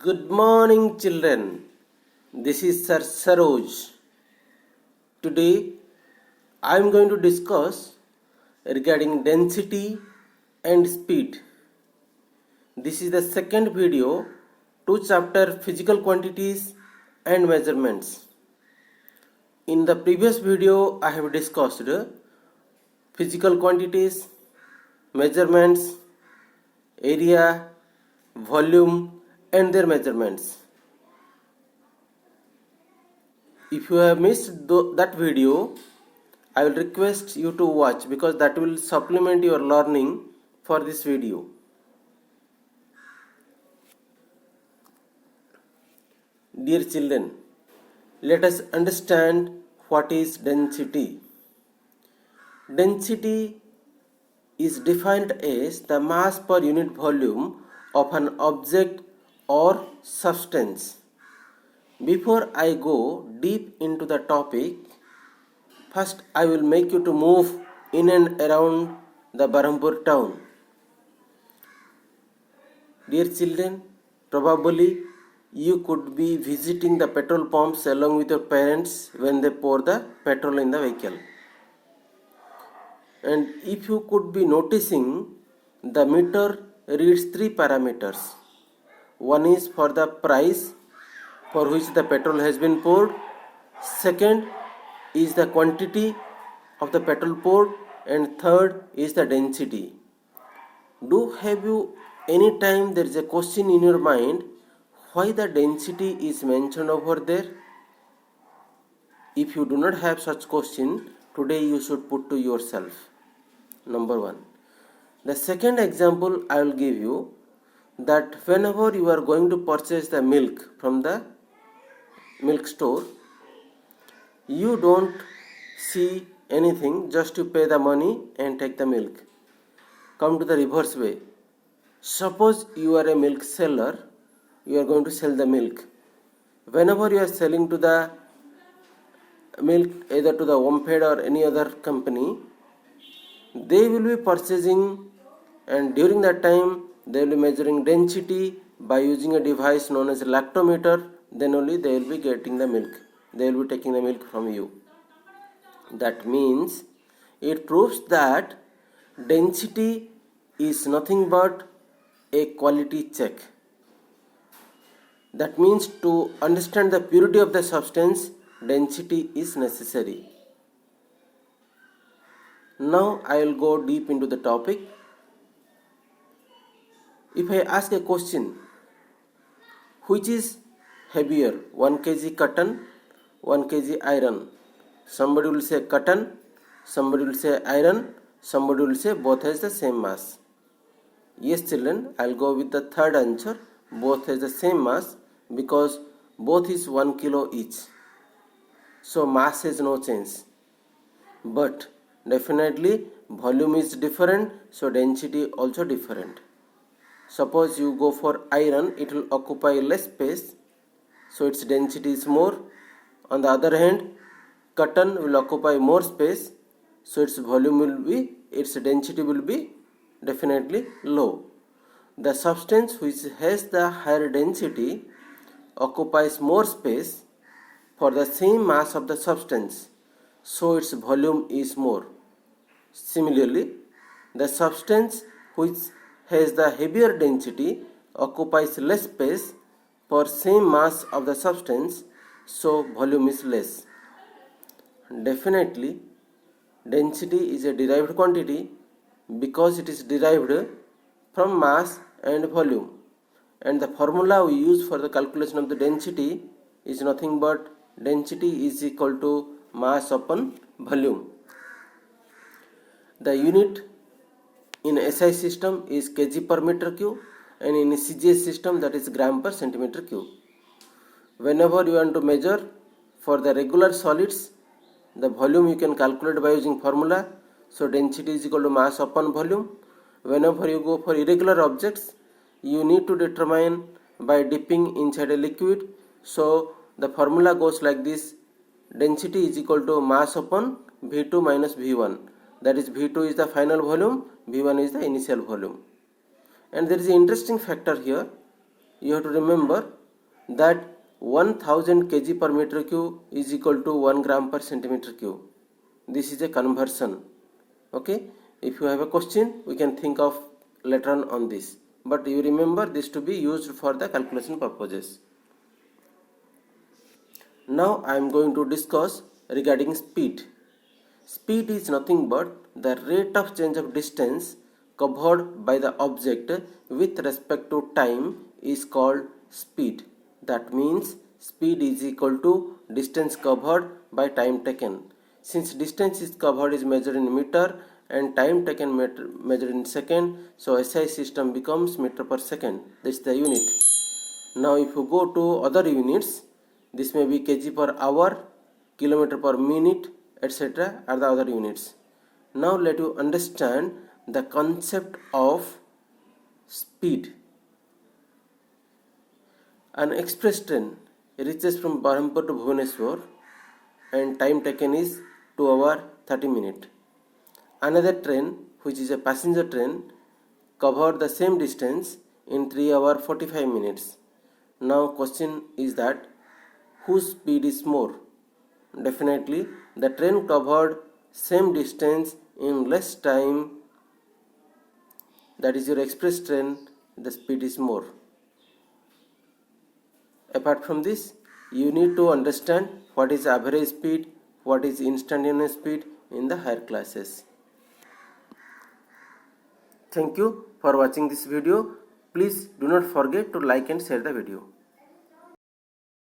Good morning, children. This is Sir Saroj. Today, I am going to discuss regarding density and speed. This is the second video to chapter physical quantities and measurements. In the previous video, I have discussed physical quantities, measurements, area, volume, and their measurements. If you have missed that video, I will request you to watch because that will supplement your learning for this video. Dear children, let us understand what is density. Density is defined as the mass per unit volume of an object or substance. Before I go deep into the topic, first I will make you to move in and around the Berhampur town. Dear children, probably you could be visiting the petrol pumps along with your parents when they pour the petrol in the vehicle. And if you could be noticing, the meter reads three parameters. One is for the price for which the petrol has been poured. Second is the quantity of the petrol poured, and third is the density. Have you any time there is a question in your mind why the density is mentioned over there? If you do not have such question, today you should put to yourself. Number one. The second example I will give you, that whenever you are going to purchase the milk from the milk store, you don't see anything, just you pay the money and take the milk. Come to the reverse way. Suppose you are a milk seller, you are going to sell the milk. Whenever you are selling to the milk, either to the Omped or any other company, they will be purchasing, and during that time they will be measuring density by using a device known as a lactometer. Then only they will be getting the milk. They will be taking the milk from you. That means it proves that density is nothing but a quality check. That means to understand the purity of the substance, density is necessary. Now I will go deep into the topic. If I ask a question, which is heavier, 1 kg cotton, 1 kg iron? Somebody will say cotton, somebody will say iron, somebody will say both has the same mass. Yes children, I will go with the third answer, both has the same mass, because both is 1 kilo each. So mass has no change. But definitely volume is different, so density also different. Suppose you go for iron, it will occupy less space, so its density is more. On the other hand, cotton will occupy more space, so its density will be definitely low. The substance which has the higher density occupies more space for the same mass of the substance, so its volume is more. Similarly, the substance which has the heavier density occupies less space for same mass of the substance, so volume is less. Definitely, density is a derived quantity because it is derived from mass and volume, and the formula we use for the calculation of the density is nothing but density is equal to mass upon volume. The unit in SI system is kg per meter cube, and in CGS system that is gram per centimeter cube. Whenever you want to measure for the regular solids, the volume you can calculate by using formula. So density is equal to mass upon volume. Whenever you go for irregular objects, you need to determine by dipping inside a liquid. So the formula goes like this: density is equal to mass upon V2 minus V1. That is, V2 is the final volume, V1 is the initial volume. And there is an interesting factor here. you have to remember that 1000 kg per meter cube is equal to 1 gram per centimeter cube. This is a conversion. Okay, if you have a question, we can think of later on this, but you remember this to be used for the calculation purposes. Now I am going to discuss regarding speed. Speed is nothing but the rate of change of distance covered by the object with respect to time is called speed. That means speed is equal to distance covered by time taken. Since distance is covered is measured in meter and time taken measured in second, so SI system becomes meter per second. This is the unit. Now if you go to other units, this may be kg per hour, kilometer per minute, etc. are the other units. Now let you understand the concept of speed. An express train reaches from Berhampur to Bhubaneswar and time taken is 2 hours 30 minutes. Another train, which is a passenger train, covered the same distance in 3 hours 45 minutes. Now question is that whose speed is more? Definitely the train covered same distance in less time, that is your express train, the speed is more. Apart from this, you need to understand what is average speed, what is instantaneous speed in the higher classes. Thank you for watching this video. Please do not forget to like and share the video.